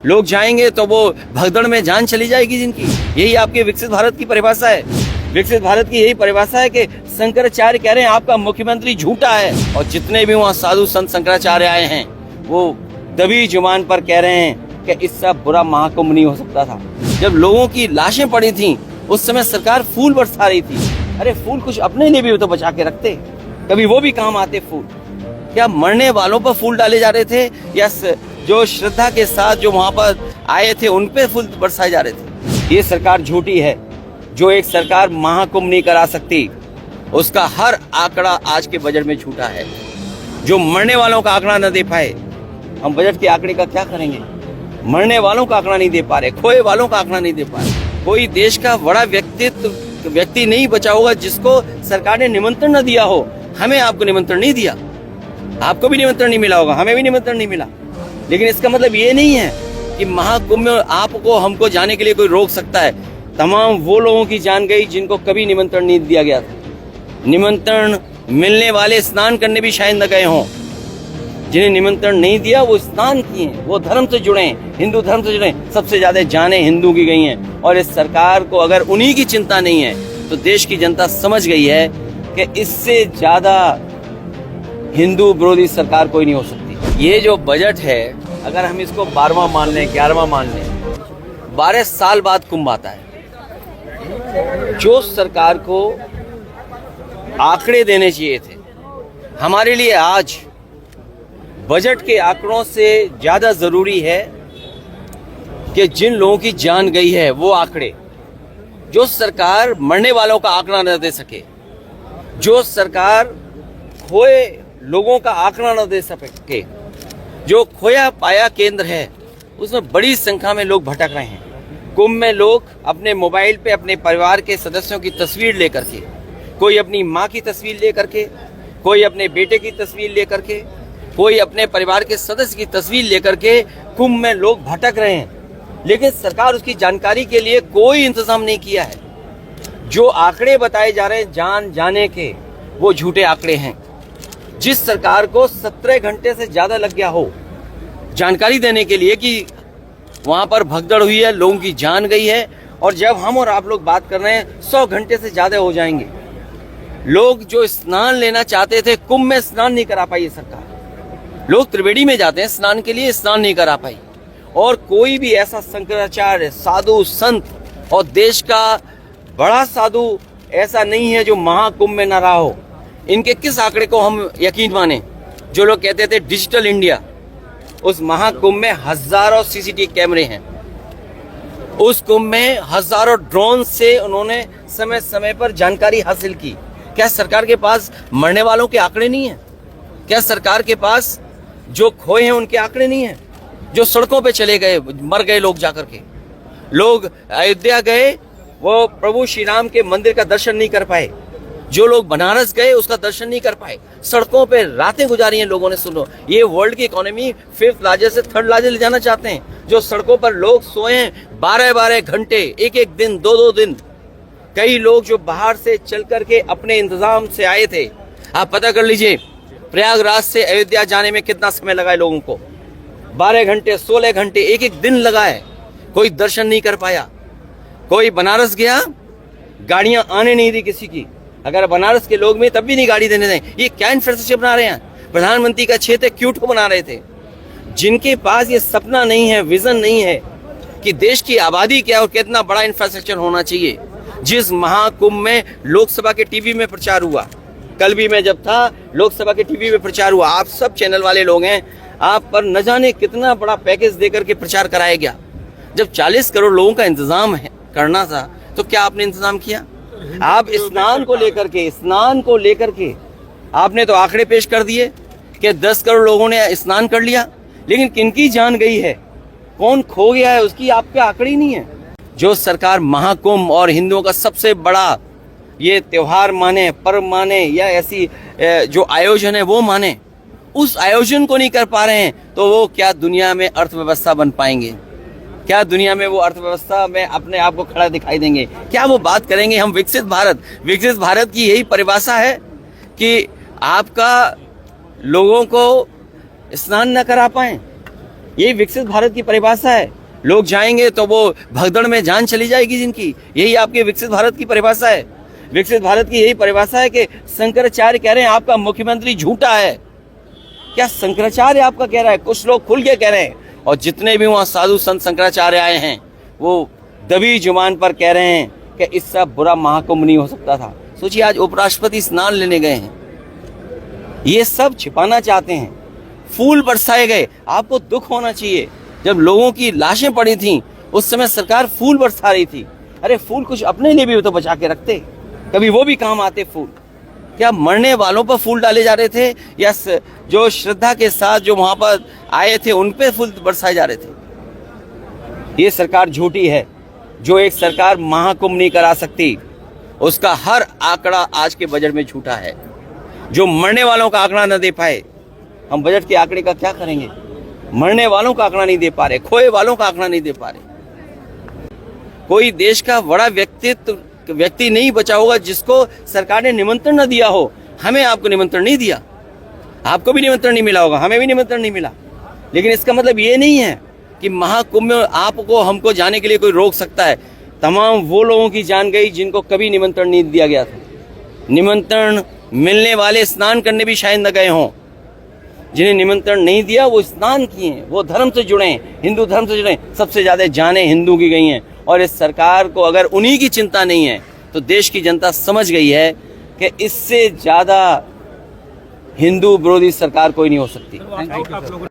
लोग जाएंगे तो वो भगदड़ में जान चली जाएगी जिनकी। यही आपके विकसित भारत की परिभाषा है। विकसित भारत की यही परिभाषा है कि शंकराचार्य कह रहे हैं आपका मुख्यमंत्री झूठा है, और जितने भी वहाँ साधु संत शंकराचार्य आए हैं वो दबी जुबान पर कह रहे हैं कि इससे बुरा महाकुंभ नहीं हो सकता था। जब लोगों की लाशें पड़ी थी उस समय सरकार फूल बरसा रही थी। अरे फूल कुछ अपने लिए भी तो बचा के रखते, कभी वो भी काम आते फूल। क्या मरने वालों पर फूल डाले जा रहे थे, या जो श्रद्धा के साथ जो वहां पर आए थे उन पे फूल बरसाए जा रहे थे? ये सरकार झूठी है। जो एक सरकार महाकुंभ नहीं करा सकती उसका हर आंकड़ा आज के बजट में झूठा है। जो मरने वालों का आंकड़ा न दे पाए, हम बजट के आंकड़े का क्या करेंगे? मरने वालों का आंकड़ा नहीं दे पा रहे, खोए वालों का आंकड़ा नहीं दे पा रहे। कोई देश का बड़ा व्यक्ति नहीं बचा होगा जिसको सरकार ने निमंत्रण न दिया हो। हमें आपको निमंत्रण नहीं दिया, आपको भी निमंत्रण नहीं मिला होगा, हमें भी निमंत्रण नहीं मिला। लेकिन इसका मतलब ये नहीं है कि महाकुंभ में आपको हमको जाने के लिए कोई रोक सकता है। तमाम वो लोगों की जान गई जिनको कभी निमंत्रण नहीं दिया गया था। निमंत्रण मिलने वाले स्नान करने भी शायद न गए हों। जिन्हें निमंत्रण नहीं दिया वो स्नान किए, वो धर्म से जुड़े, हिंदू धर्म से जुड़े। सबसे ज्यादा जाने हिंदू की गई हैं। और इस सरकार को अगर उन्हीं की चिंता नहीं है तो देश की जनता समझ गई है कि इससे ज्यादा हिंदू विरोधी सरकार कोई नहीं हो सकती। ये जो बजट है, अगर हम इसको 12वां मान लें, 11वां मान लें, 12 साल बाद कुंभ आता है। जो सरकार को आंकड़े देने चाहिए थे, हमारे लिए आज बजट के आंकड़ों से ज्यादा जरूरी है कि जिन लोगों की जान गई है वो आंकड़े। जो सरकार मरने वालों का आंकड़ा न दे सके, जो सरकार खोए लोगों का आंकड़ा न दे सके, जो खोया पाया केंद्र है उसमें बड़ी संख्या में लोग भटक रहे हैं। कुंभ में लोग अपने मोबाइल पे अपने परिवार के सदस्यों की तस्वीर लेकर के, कोई अपनी माँ की तस्वीर लेकर के, कोई अपने बेटे की तस्वीर लेकर के, कोई अपने परिवार के सदस्य की तस्वीर लेकर के कुंभ में लोग भटक रहे हैं। लेकिन सरकार उसकी जानकारी के लिए कोई इंतजाम नहीं किया है। जो आंकड़े बताए जा रहे हैं जान जाने के, वो झूठे आंकड़े हैं। जिस सरकार को 17 घंटे से ज्यादा लग गया हो जानकारी देने के लिए कि वहां पर भगदड़ हुई है, लोगों की जान गई है, और जब हम और आप लोग बात कर रहे हैं 100 घंटे से ज्यादा हो जाएंगे। लोग जो स्नान लेना चाहते थे, कुंभ में स्नान नहीं करा पाई सरकार। लोग त्रिवेणी में जाते हैं स्नान के लिए, स्नान नहीं करा पाई। और कोई भी ऐसा शंकराचार्य साधु संत और देश का बड़ा साधु ऐसा नहीं है जो महाकुंभ में न रहा हो। इनके किस आंकड़े को हम यकीन माने? जो लोग कहते थे डिजिटल इंडिया, उस महाकुंभ में हजारों सीसीटीवी कैमरे हैं। उस कुंभ में हजारों ड्रोन से उन्होंने समय समय पर जानकारी हासिल की। क्या सरकार के पास मरने वालों के आंकड़े नहीं है? क्या सरकार के पास जो खोए हैं उनके आंकड़े नहीं है? जो सड़कों पे चले गए, मर गए लोग जाकर के, लोग अयोध्या गए, वो प्रभु श्री राम के मंदिर का दर्शन नहीं कर पाए। जो लोग बनारस गए उसका दर्शन नहीं कर पाए। सड़कों पे रातें गुजारी हैं लोगों ने। सुनो, ये वर्ल्ड की इकोनॉमी 5th लार्जेस्ट से 3rd लार्जेस्ट ले जाना चाहते हैं। जो सड़कों पर लोग सोए हैं 12-12 घंटे, एक दिन, 2-2 दिन। कई लोग जो बाहर से चल करके अपने इंतजाम से आए थे, आप पता कर लीजिए प्रयागराज से अयोध्या जाने में कितना समय लगा है लोगों को। 12 घंटे, 16 घंटे, एक दिन लगा है। कोई दर्शन नहीं कर पाया। कोई बनारस गया, गाड़ियां आने नहीं दी किसी की। अगर बनारस के लोग में तब भी नहीं गाड़ी देने दें। ये क्या इंफ्रास्ट्रक्चर बना रहे हैं? प्रधानमंत्री का क्षेत्र क्यूट को बना रहे थे। जिनके पास ये सपना नहीं है, विजन नहीं है कि देश की आबादी क्या और कितना बड़ा इंफ्रास्ट्रक्चर होना चाहिए। जिस महाकुंभ में लोकसभा के टीवी में प्रचार हुआ, कल भी मैं जब था लोकसभा के टीवी में प्रचार हुआ, आप सब चैनल वाले लोग हैं, आप पर न जाने कितना बड़ा पैकेज देकर के प्रचार कराया गया। जब 40 करोड़ लोगों का इंतजाम करना था तो क्या आपने इंतजाम किया? आप स्नान को लेकर के आपने तो आंकड़े पेश कर दिए कि 10 करोड़ लोगों ने स्नान कर लिया, लेकिन किनकी जान गई है, कौन खो गया है, उसकी आपके आंकड़े ही नहीं है। जो सरकार महाकुंभ और हिंदुओं का सबसे बड़ा ये त्योहार माने, पर्व माने, या ऐसी जो आयोजन है वो माने, उस आयोजन को नहीं कर पा रहे हैं तो वो क्या दुनिया में अर्थव्यवस्था बन पाएंगे? क्या दुनिया में वो अर्थव्यवस्था में अपने आप को खड़ा दिखाई देंगे? क्या वो बात करेंगे हम विकसित भारत की यही परिभाषा है कि आपका लोगों को स्नान न करा पाए, यही विकसित भारत की परिभाषा है। लोग जाएंगे तो वो भगदड़ में जान चली जाएगी जिनकी, यही आपके विकसित भारत की परिभाषा है। विकसित भारत की यही परिभाषा है कि शंकराचार्य कह रहे हैं आपका मुख्यमंत्री झूठा है। क्या शंकराचार्य आपका कह रहा है? कुछ लोग खुल के कह रहे हैं, और जितने भी वहां साधु संत शंकराचार्य आए हैं वो दबी जुबान पर कह रहे हैं कि इससे बुरा महाकुंभ नहीं हो सकता था। सोचिए, आज उपराष्ट्रपति स्नान लेने गए हैं, ये सब छिपाना चाहते हैं। फूल बरसाए गए, आपको दुख होना चाहिए। जब लोगों की लाशें पड़ी थीं उस समय सरकार फूल बरसा रही थी। अरे फूल कुछ अपने लिए भी तो बचा के रखते, कभी वो भी काम आते फूल। क्या मरने वालों पर फूल डाले जा रहे थे, या जो श्रद्धा के साथ जो वहां पर आए थे उन पे फूल बरसाए जा रहे थे? ये सरकार झूठी है। जो एक सरकार महाकुंभ नहीं करा सकती, उसका हर आंकड़ा आज के बजट में झूठा है। जो मरने वालों का आंकड़ा न दे पाए, हम बजट के आंकड़े का क्या करेंगे? मरने वालों का आंकड़ा नहीं दे पा रहे, खोए वालों का आंकड़ा नहीं दे पा रहे। कोई देश का बड़ा व्यक्ति नहीं बचा होगा जिसको सरकार ने निमंत्रण न दिया हो। हमें आपको निमंत्रण नहीं दिया, आपको भी निमंत्रण नहीं मिला होगा, हमें भी निमंत्रण नहीं मिला। लेकिन इसका मतलब ये नहीं है कि महाकुंभ में आपको हमको जाने के लिए कोई रोक सकता है। तमाम वो लोगों की जान गई जिनको कभी निमंत्रण नहीं दिया गया था। निमंत्रण मिलने वाले स्नान करने भी शायद न गए हों। जिन्हें निमंत्रण नहीं दिया वो स्नान किए हैं, वो धर्म से जुड़े हैं, हिंदू धर्म से जुड़े हैं। सबसे ज्यादा जानें हिंदू की गई हैं। और इस सरकार को अगर उन्हीं की चिंता नहीं है तो देश की जनता समझ गई है कि इससे ज्यादा हिंदू विरोधी सरकार कोई नहीं हो सकती।